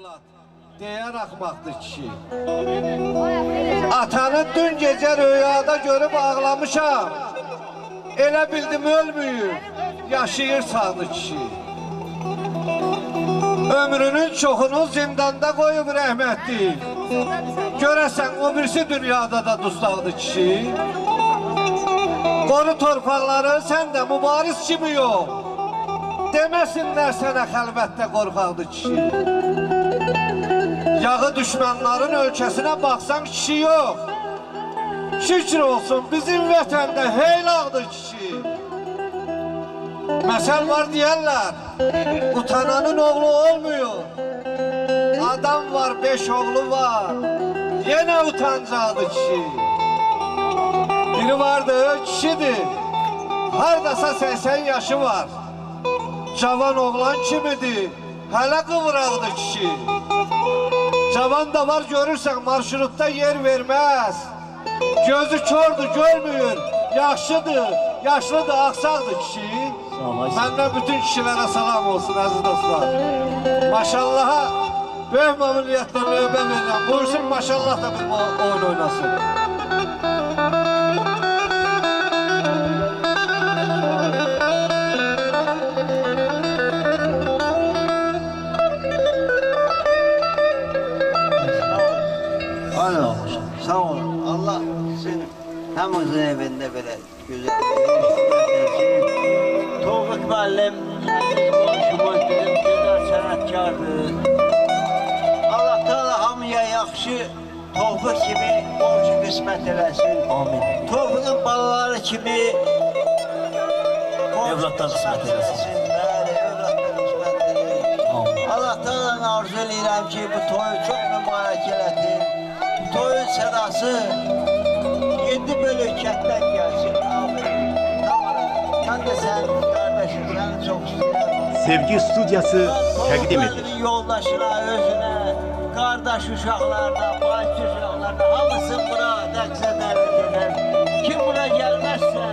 evlat, deyər axmaqdır kişi. Atanı dün gecə rüyada görüb ağlamışam. Elə bildim ölmüyür, yaşayır sağlı kişi. Ömrünün çoxunu zindanda qoyub rəhmətli. Görəsən o birisi dünyada da dustaqdı kişi. Qoru torpaqları səndə mübariz kimi yox. Deməsinlər sənə xəlvətdə qorxaqdı kişi. Yağı düşmanların ölkəsinə baxsan kişi yox. Şükür olsun bizim vətəndə heylaqdır kişi. Məsəl var deyərlər, utananın oğlu olmuyor. Adam var, 5 oğlu var, yenə utancaqdır kişi. Biri vardı, kişidir, haradasa 80 yaşı var. Cavan oğlan kimidir, hələ qıvraqdır kişi. Cavan da var, görürsən marşrutda yer verməz. Gözü kördür, görmüyor, yaxşıdır, yaşlıdır, axsaqdır kişi. Məndən bütün kişilərə salam olsun, əziz dostlar. Maşallaha, böyük məmnuniyyətlə növbə verirəm. Buyursun, maşallah da bir oyun oynasın. Sağ olun. Allah sizin hamınızın evində belə gözəl Toğrul müəllim, qonşumuz bizim gözəl sənətkardır. Allah Teala hamıya yaxşı Toğrul kimi qonşu qismət eləsin. Amin. Toğrulun balaları kimi evlatlar qismət eləsin. Bəli, evlatlar qismət eləsin. Allah Teala'nın arzu edirəm ki, bu toyu çox mübarək eləsin. Toyun sədası 7 bölükətdən gəlsin. Mən də sən, qardaşım, səni çox istəyirəm. Sevgi Studiyası təqdim edir. Yoldaşına, özünə, qardaş uşaqlarına, bacı uşaqlarına, hamısını bura dəqsə dəvət edər. Kim bura gəlməzsə,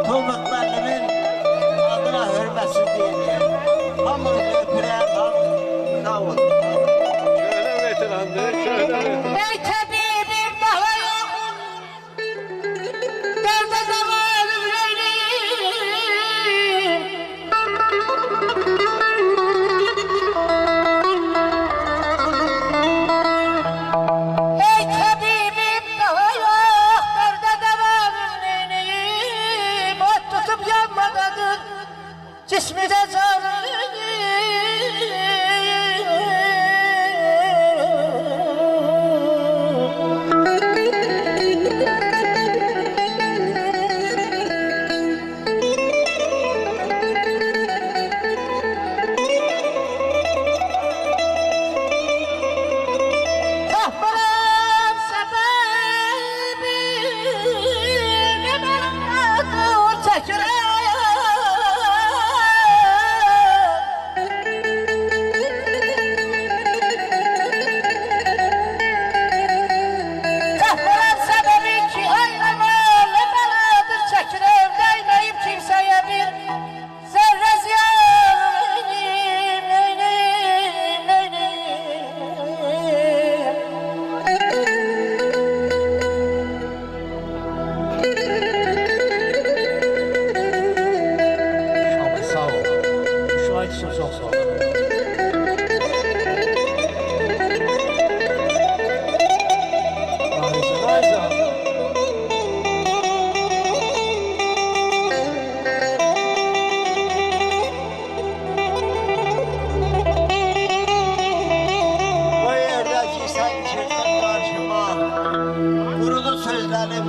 Toğrul müəllimin adına hörməsi deyilir. Hamını öpürəm, sağ olun. Köhnə veterandır, köhnə veteran. Ey tabibim daha yok, derde zamanım neyleyim? Ey tabibim daha yok, derde zamanım neyleyim? Ot tutup yanmadadın, cismi de canım.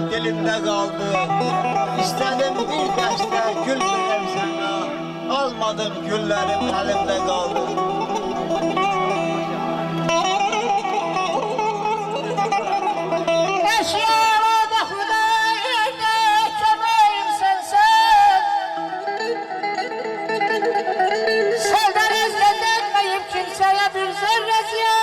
Dilimdə qaldı. İstədim bir dəstə gül verəm sənə. Almadım güllərim əlimdə qaldı. Eşyamada Xudayda köməyim sənsən. Səldən əzlədənməyib kimsəyə bir zərrə ziyan.